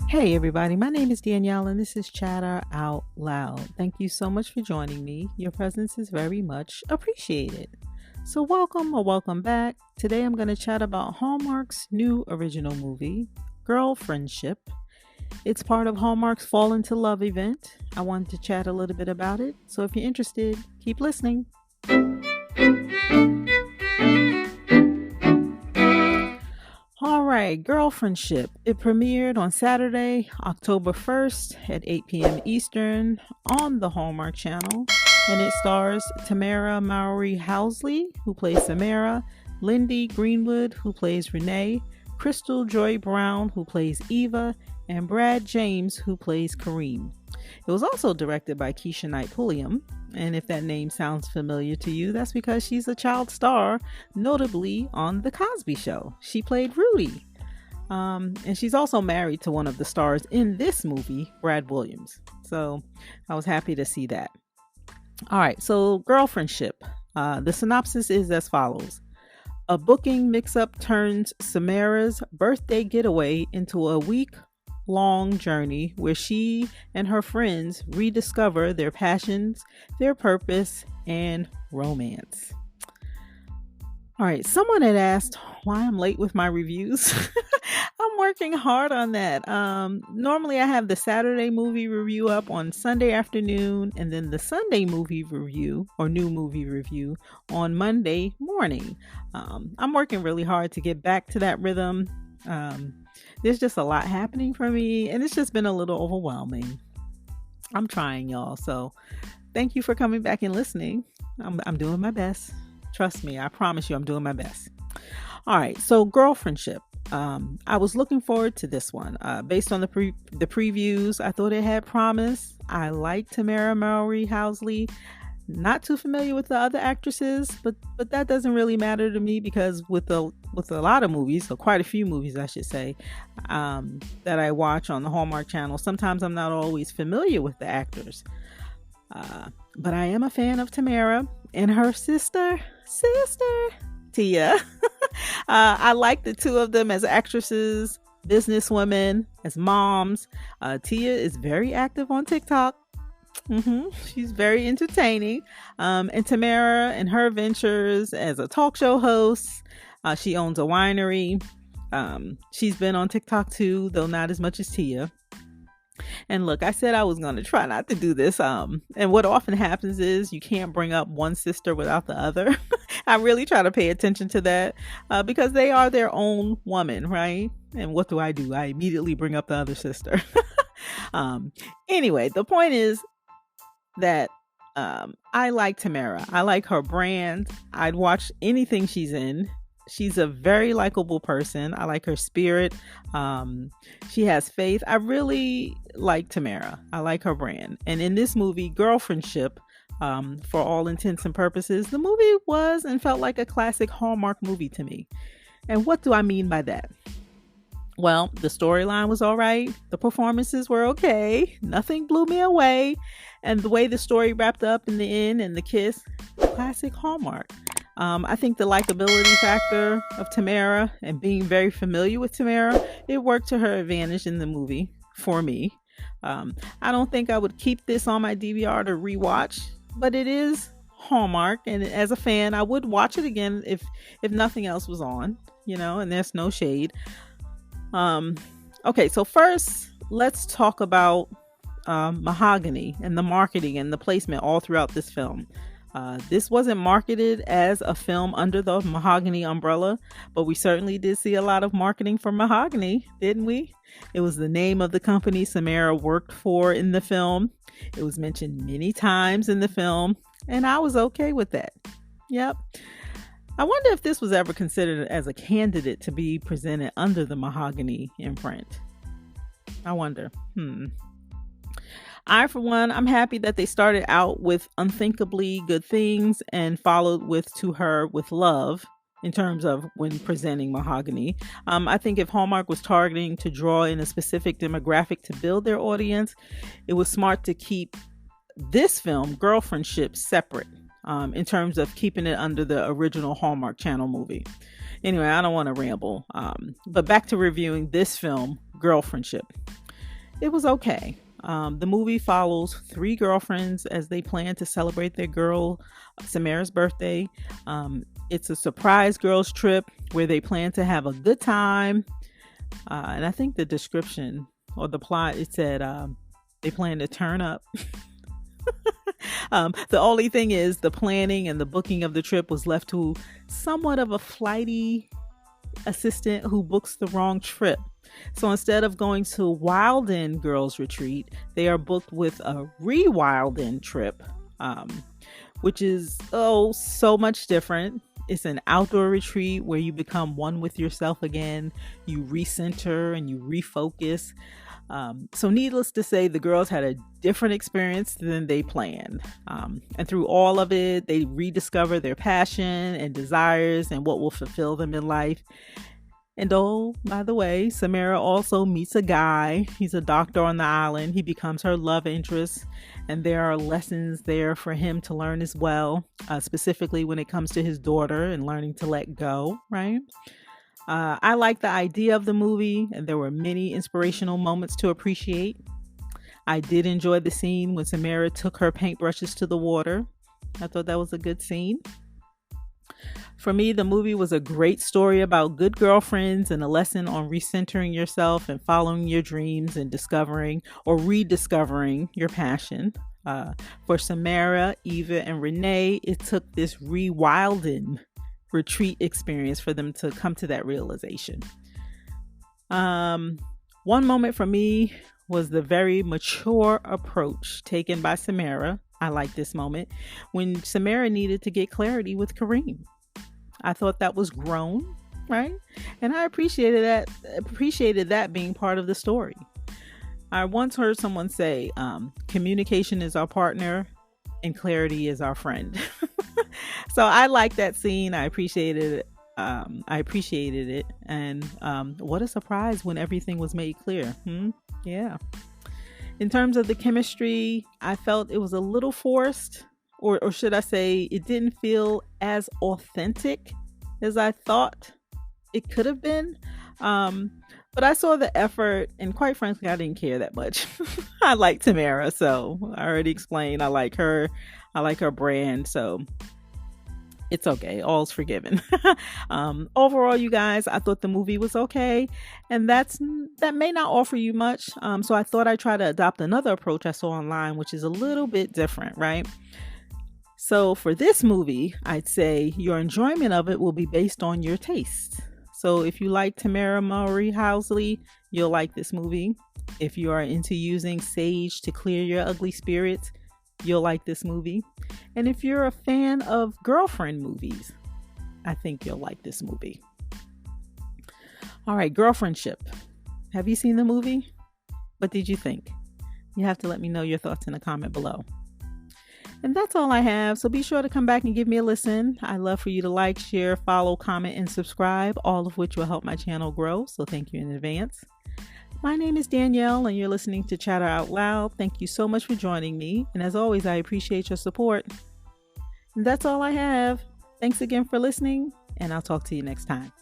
Hey everybody, my name is Danielle and this is Chatter Out Loud. Thank you so much for joining me. Your presence is very much appreciated. So welcome or welcome back. Today I'm going to chat about Hallmark's new original movie, Girlfriendship. It's part of Hallmark's Fall into Love event. I wanted to chat a little bit about it. So if you're interested, keep listening. All right, Girlfriendship. It premiered on Saturday, October 1st at 8 p.m. Eastern on the Hallmark Channel. And it stars Tamera Mowry-Housley, who plays Samara, Lyndie Greenwood, who plays Renee, Krystal Joy Brown, who plays Eva, and Brad James, who plays Kareem. It was also directed by Kesha Pulliam, and if that name sounds familiar to you, that's because she's a child star, notably on The Cosby Show. She played Rudy. And she's also married to one of the stars in this movie, Brad Williams. So I was happy to see that. All right, so Girlfriendship. The synopsis is as follows. A booking mix-up turns Samara's birthday getaway into a week-long journey where she and her friends rediscover their passions, their purpose, and romance. All right, someone had asked why I'm late with my reviews. I'm working hard on that. Normally I have the Saturday movie review up on Sunday afternoon and then the Sunday movie review or new movie review on Monday morning. I'm working really hard to get back to that rhythm. There's just a lot happening for me and it's just been a little overwhelming. I'm trying, y'all. So thank you for coming back and listening. I'm doing my best. Trust me, I promise you I'm doing my best. All right, so Girlfriendship. I was looking forward to this one. Based on the previews, I thought it had promise. I like Tamera Mowry-Housley. Not too familiar with the other actresses, but that doesn't really matter to me because with a lot of movies, or quite a few movies I should say, that I watch on the Hallmark Channel, sometimes I'm not always familiar with the actors. But I am a fan of Tamera and her sister, Tia. I like the two of them as actresses, businesswomen, as moms. Tia is very active on TikTok. She's very entertaining. And Tamera and her ventures as a talk show host. She owns a winery. She's been on TikTok too, though not as much as Tia. And look, I said I was going to try not to do this. And what often happens is you can't bring up one sister without the other. I really try to pay attention to that because they are their own woman, right? And what do? I immediately bring up the other sister. Anyway, the point is that I like Tamera. I like her brand. I'd watch anything she's in. She's a very likable person. I like her spirit. She has faith. I really like Tamera. I like her brand. And in this movie, Girlfriendship, for all intents and purposes, the movie was and felt like a classic Hallmark movie to me. And what do I mean by that? Well, the storyline was all right. The performances were okay. Nothing blew me away. And the way the story wrapped up in the end and the kiss, classic Hallmark. I think the likability factor of Tamera and being very familiar with Tamera, it worked to her advantage in the movie for me. I don't think I would keep this on my DVR to rewatch, but it is Hallmark. And as a fan, I would watch it again if nothing else was on, and there's no shade. Okay, so first, let's talk about Mahogany and the marketing and the placement all throughout this film. This wasn't marketed as a film under the Mahogany umbrella, but we certainly did see a lot of marketing for Mahogany, didn't we? It was the name of the company Samara worked for in the film. It was mentioned many times in the film, and I was okay with that. Yep. I wonder if this was ever considered as a candidate to be presented under the Mahogany imprint. I wonder. I, for one, I'm happy that they started out with Unthinkably Good Things and followed with To Her with Love in terms of when presenting Mahogany. I think if Hallmark was targeting to draw in a specific demographic to build their audience, it was smart to keep this film, Girlfriendship, separate in terms of keeping it under the original Hallmark Channel movie. Anyway, I don't want to ramble, but back to reviewing this film, Girlfriendship. It was okay. The movie follows three girlfriends as they plan to celebrate their girl Samara's birthday. It's a surprise girls' trip where they plan to have a good time. And I think the description or the plot, it said they plan to turn up. The only thing is the planning and the booking of the trip was left to somewhat of a flighty assistant who books the wrong trip. So instead of going to Wilden Girls Retreat, they are booked with a Rewilden trip, which is so much different. It's an outdoor retreat where you become one with yourself again. You recenter and you refocus. So needless to say, the girls had a different experience than they planned. And through all of it, they rediscover their passion and desires and what will fulfill them in life. And by the way, Samara also meets a guy. He's a doctor on the island. He becomes her love interest. And there are lessons there for him to learn as well, specifically when it comes to his daughter and learning to let go, right? I like the idea of the movie, and there were many inspirational moments to appreciate. I did enjoy the scene when Samara took her paintbrushes to the water. I thought that was a good scene. For me, the movie was a great story about good girlfriends and a lesson on recentering yourself and following your dreams and discovering or rediscovering your passion. For Samara, Eva, and Renee, it took this Rewilden retreat experience for them to come to that realization. One moment for me was the very mature approach taken by Samara. I like this moment when Samara needed to get clarity with Kareem. I thought that was grown, right? And I appreciated that being part of the story. I once heard someone say, communication is our partner and clarity is our friend. So I like that scene. I appreciated it. And what a surprise when everything was made clear. Yeah. In terms of the chemistry, I felt it was a little forced, or should I say, it didn't feel as authentic as I thought it could have been. But I saw the effort, and quite frankly, I didn't care that much. I like Tamera, so I already explained. I like her brand, so it's okay. All's forgiven. Overall, you guys, I thought the movie was okay, and that may not offer you much. So I thought I'd try to adopt another approach I saw online, which is a little bit different, right? So for this movie, I'd say your enjoyment of it will be based on your taste. So if you like Tamera Mowry-Housley, you'll like this movie. If you are into using sage to clear your ugly spirits, you'll like this movie. And if you're a fan of girlfriend movies, I think you'll like this movie. All right, Girlfriendship. Have you seen the movie? What did you think? You have to let me know your thoughts in a comment below. And that's all I have. So be sure to come back and give me a listen. I love for you to like, share, follow, comment, and subscribe, all of which will help my channel grow. So thank you in advance. My name is Danielle, and you're listening to Chatter Out Loud. Thank you so much for joining me. And as always, I appreciate your support. And that's all I have. Thanks again for listening, and I'll talk to you next time.